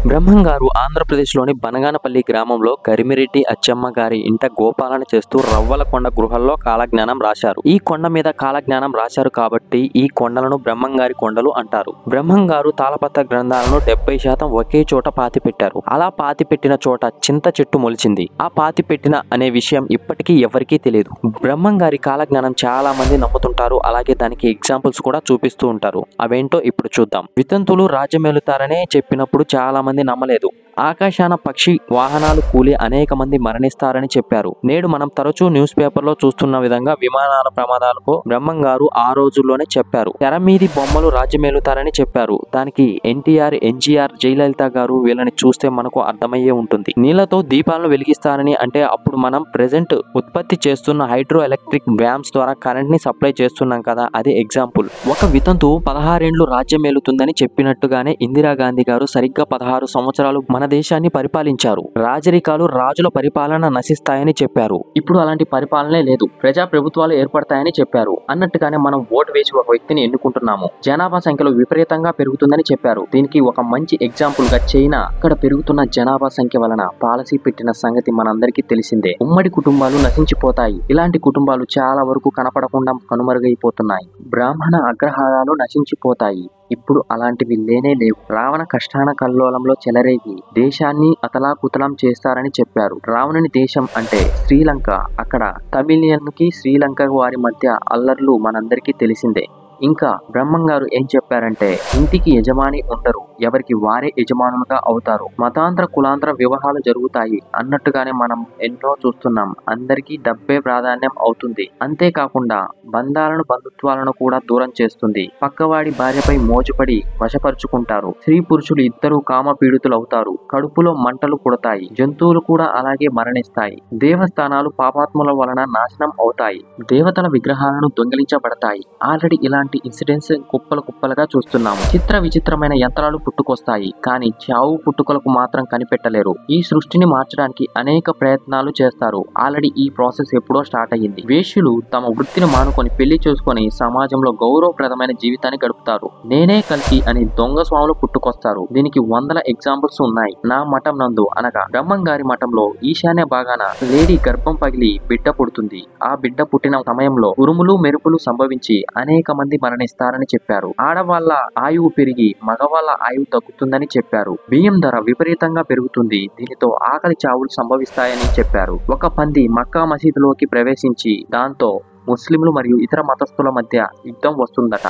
బ్రహ్మం గారు ఆంధ్రప్రదేశ్లోని బనగానపల్లి గ్రామంలో కరిమిరెడ్డి అచ్చమ్మ గారి ఇంట గోపాలన చేస్తూ రవ్వలకొండ గృహల్లో కాలజ్ఞానం రాశారు. ఈ కొండ మీద కాలజ్ఞానం రాశారు కాబట్టి ఈ కొండలను బ్రహ్మం గారి కొండలు అంటారు. బ్రహ్మం గారు తాళపత్ర గ్రంథాలను 70% ఒకే చోట పాతిపెట్టారు. అలా పాతిపెట్టిన చోట చింత చెట్టు మొలిచింది. ఆ పాతిపెట్టిన అనే విషయం ఇప్పటికీ ఎవరికీ తెలియదు. బ్రహ్మం గారి కాలజ్ఞానం చాలా మంది నమ్ముతుంటారు. అలాగే దానికి ఎగ్జాంపుల్స్ కూడా చూపిస్తూ ఉంటారు. అవేంటో ఇప్పుడు చూద్దాం. వితంతులు రాజ్యమేలుతారనే చెప్పినప్పుడు చాలా మంది నమ్మలేదు. ఆకాశాన పక్షి వాహనాలు కూలి అనేక మంది మరణిస్తారని చెప్పారు. నేడు మనం తరచూ న్యూస్ పేపర్లో చూస్తున్న విధంగా విమానాల ప్రమాదాలకు బ్రహ్మం గారు ఆ రోజుల్లోనే చెప్పారు. తెర మీది బొమ్మలు రాజ్యమేలుతారని చెప్పారు. దానికి ఎన్టీఆర్, ఎన్జీఆర్, జయలలిత గారు వీళ్ళని చూస్తే మనకు అర్థమయ్యే ఉంటుంది. నీళ్లతో దీపాలను వెలిగిస్తారని అంటే అప్పుడు మనం ప్రెజెంట్ ఉత్పత్తి చేస్తున్న హైడ్రో ఎలక్ట్రిక్ డ్యామ్స్ ద్వారా కరెంట్ ని సప్లై చేస్తున్నాం కదా, అది ఎగ్జాంపుల్. ఒక వితంతు 16 ఏళ్లు రాజ్యమేలుతుందని చెప్పినట్టుగానే ఇందిరాగాంధీ గారు సరిగ్గా 16 సంవత్సరాలు మన దేశాన్ని పరిపాలించారు. రాజరికాలు, రాజుల పరిపాలన నశిస్తాయని చెప్పారు. ఇప్పుడు అలాంటి పరిపాలనే లేదు. ప్రజా ప్రభుత్వాలు ఏర్పడతాయని చెప్పారు. అన్నట్టుగానే మనం ఓటు వేసి ఒక వ్యక్తిని ఎన్నుకుంటున్నాము. జనాభా సంఖ్యలో విపరీతంగా పెరుగుతుందని చెప్పారు. దీనికి ఒక మంచి ఎగ్జాంపుల్ గా చైనా. ఇక్కడ పెరుగుతున్న జనాభా సంఖ్య వలన పాలసీ పెట్టిన సంగతి మనందరికీ తెలిసిందే. ఉమ్మడి కుటుంబాలు నశించిపోతాయి. ఇలాంటి కుటుంబాలు చాలా వరకు కనపడకుండా కనుమరుగైపోతున్నాయి. బ్రాహ్మణ అగ్రహారాలు నశించిపోతాయి. ఇప్పుడు అలాంటివి లేనే లేవు. రావణ కష్టాన కల్లోలంలో చెలరేగి దేశాన్ని అతలాకుతలం చేస్తారని చెప్పారు. రావణుని దేశం అంటే శ్రీలంక. అక్కడ తమిళియన్ కి శ్రీలంక వారి మధ్య అల్లర్లు మనందరికీ తెలిసిందే. ఇంకా బ్రహ్మం గారు ఏం చెప్పారంటే, ఇంటికి యజమాని ఉండరు, ఎవరికి వారే యజమానులుగా అవుతారు. మతాంతర కులాంతర వివాహాలు జరుగుతాయి అన్నట్టుగానే మనం ఎన్నో చూస్తున్నాం. అందరికీ డబ్బే ప్రాధాన్యం అవుతుంది. అంతేకాకుండా బంధాలను, బంధుత్వాలను కూడా దూరం చేస్తుంది. పక్కవాడి భార్యపై మోజుపడి వశపరుచుకుంటారు. స్త్రీ పురుషులు ఇద్దరు కామ పీడితులు అవుతారు. కడుపులో మంటలు పుడతాయి. జంతువులు కూడా అలాగే మరణిస్తాయి. దేవస్థానాలు పాపాత్ముల వలన నాశనం అవుతాయి. దేవతల విగ్రహాలను దొంగిలించబడతాయి. ఆల్రెడీ ఇలాంటి ఇన్సిడెంట్స్ కుప్పలుగా చూస్తున్నాము. చిత్ర విచిత్రమైన యంత్రాలు పుట్టుకొస్తాయి, కానీ చావు పుట్టుకలకు మాత్రం కనిపెట్టలేరు. ఈ సృష్టిని మార్చడానికి అనేక ప్రయత్నాలు చేస్తారు. ఆల్రెడీ ఈ ప్రాసెస్ ఎప్పుడో స్టార్ట్ అయ్యింది. వేశ్యులు తమ వృత్తిని మానుకొని పెళ్లి చేసుకొని సమాజంలో గౌరవప్రదమైన జీవితాన్ని గడుపుతారు. నేనే కల్కి అని దొంగ స్వాములు పుట్టుకొస్తారు. దీనికి వందల ఎగ్జాంపుల్స్ ఉన్నాయి. నా మఠం నందు అనగా బ్రహ్మం గారి మఠంలో ఈశాన్య భాగాన లేడీ గర్భం పగిలి బిడ్డ పుడుతుంది. ఆ బిడ్డ పుట్టిన సమయంలో ఉరుములు మెరుపులు సంభవించి అనేక మంది మరణిస్తారని చెప్పారు. ఆడవాళ్ల ఆయువు పెరిగి మగవాళ్ల ఆయువు తగ్గుతుందని చెప్పారు. బియ్యం ధర విపరీతంగా పెరుగుతుంది. దీనితో ఆకలి చావులు సంభవిస్తాయని చెప్పారు. ఒక పంది మక్కా మసీదులోకి ప్రవేశించి దాంతో ముస్లింలు మరియు ఇతర మతస్థుల మధ్య యుద్ధం వస్తుందట.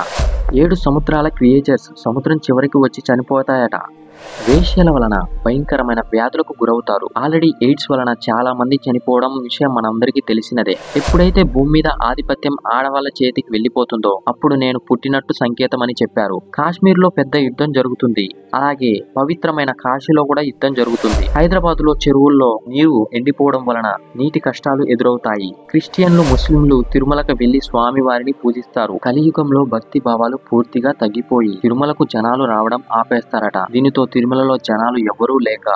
7 సముద్రాల క్రియేచర్స్ సముద్రం చివరికి వచ్చి చనిపోతాయట. వేశ్యల వలన భయంకరమైన వ్యాధులకు గురవుతారు. ఆల్రెడీ ఎయిడ్స్ వలన చాలా మంది చనిపోవడం విషయం మనందరికీ తెలిసినదే. ఎప్పుడైతే భూమి మీద ఆధిపత్యం ఆడవాళ్ల చేతికి వెళ్లిపోతుందో అప్పుడు నేను పుట్టినట్టు సంకేతం అని చెప్పారు. కాశ్మీర్ లో పెద్ద యుద్ధం జరుగుతుంది. అలాగే పవిత్రమైన కాశీలో కూడా యుద్ధం జరుగుతుంది. హైదరాబాద్ లో చెరువుల్లో నీరు ఎండిపోవడం వలన నీటి కష్టాలు ఎదురవుతాయి. క్రిస్టియన్లు, ముస్లింలు తిరుమలకు వెళ్లి స్వామి వారిని పూజిస్తారు. కలియుగంలో భక్తి భావాలు పూర్తిగా తగ్గిపోయి తిరుమలకు జనాలు రావడం ఆపేస్తారట. దీనితో తిరుమలలో జనాలు ఎవరూ లేక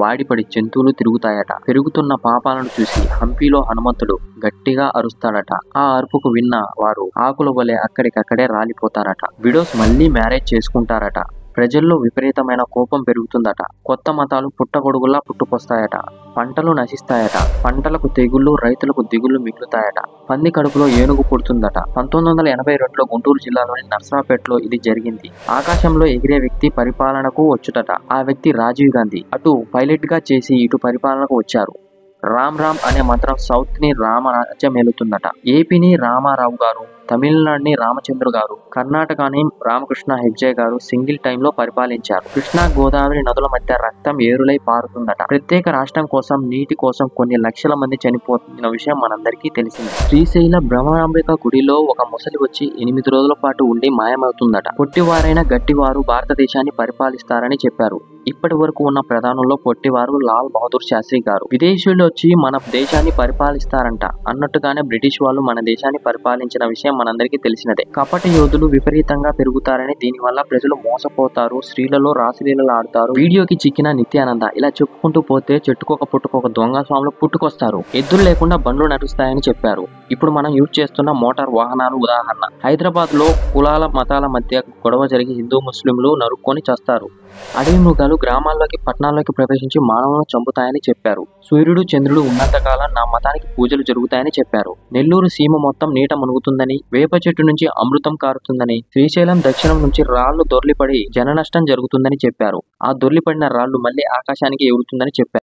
వాడిపడి జంతువులు తిరుగుతాయట. పెరుగుతున్న పాపాలను చూసి హంపీలో హనుమంతుడు గట్టిగా అరుస్తాడట. ఆ అరుపుకు విన్న వారు ఆకుల వలె అక్కడికక్కడే రాలిపోతారట. విడోస్ మళ్లీ మ్యారేజ్ చేసుకుంటారట. ప్రజల్లో విపరీతమైన కోపం పెరుగుతుందట. కొత్త మతాలు పుట్టగొడుగులా పుట్టుకొస్తాయట. పంటలు నశిస్తాయట. పంటలకు తెగుళ్లు, రైతులకు దిగుళ్లు మిగులుతాయట. పంది కడుపులో ఏనుగు పుడుతుందట. 1982లో గుంటూరు జిల్లాలోని నర్సరావుపేటలో ఇది జరిగింది. ఆకాశంలో ఎగిరే వ్యక్తి పరిపాలనకు వచ్చుటట. ఆ వ్యక్తి రాజీవ్ గాంధీ. అటు పైలట్ గా చేసి ఇటు పరిపాలనకు వచ్చారు. రామ్ రామ్ అనే మంత్రం సౌత్ ని రామరాజ్యం ఏలుతుందట. ఏపీని రామారావు గారు, తమిళనాడుని రామచంద్ర గారు, కర్ణాటకని రామకృష్ణ హెగ్డే గారు సింగిల్ టైంలో పరిపాలించారు. కృష్ణా గోదావరి నదుల మధ్య రక్తం ఏరులై పారుతుందట. ప్రత్యేక రాష్ట్రం కోసం, నీటి కోసం కొన్ని లక్షల మంది చనిపోతున్న విషయం మనందరికీ తెలిసింది. శ్రీశైల భ్రమరాంబిక గుడిలో ఒక ముసలి వచ్చి 8 రోజుల పాటు ఉండి మాయమవుతుందట. పొట్టివారైన గట్టివారు భారతదేశాన్ని పరిపాలిస్తారని చెప్పారు. ఇప్పటి వరకు ఉన్న ప్రధానుల్లో పొట్టివారు లాల్ బహదూర్ శాస్త్రి గారు. విదేశీయులు వచ్చి మన దేశాన్ని పరిపాలిస్తారంట అన్నట్టుగానే బ్రిటిష్ వాళ్ళు మన దేశాన్ని పరిపాలించిన విషయం మనందరికీ తెలిసినదే. కపట యోధులు విపరీతంగా పెరుగుతారని, దీనివల్ల ప్రజలు మోసపోతారు, స్త్రీలలో రాసలీలలు ఆడతారు, వీడియోకి చిక్కిన నిత్యానంద, ఇలా చెప్పుకుంటూ పోతే చెట్టుకొక పుట్టుకొక దొంగ స్వాములు పుట్టుకొస్తారు, ఎద్దులు లేకుండా బండ్లు నడుస్తాయని చెప్పారు. ఇప్పుడు మనం యూజ్ చేస్తున్న మోటార్ వాహనాలు ఉదాహరణ. హైదరాబాద్ లో కులాల మతాల మధ్య గొడవ జరిగి హిందూ ముస్లింలు నరుక్కొని చస్తారు. అడవి మృగాలు గ్రామాల్లోకి పట్టణాల్లోకి ప్రవేశించి మానవులను చంపుతాయని చెప్పారు. సూర్యుడు చంద్రుడు ఉన్నంతకాలం నా మతానికి పూజలు జరుగుతాయని చెప్పారు. నెల్లూరు సీమ మొత్తం నీట మునుగుతుందని, వేప చెట్టు నుంచి అమృతం కారుతుందని, శ్రీశైలం దక్షిణం నుంచి రాళ్లు దొర్లిపడి జన నష్టం జరుగుతుందని చెప్పారు. ఆ దొర్లిపడిన రాళ్లు మళ్లీ ఆకాశానికి ఎగురుతుందని చెప్పారు.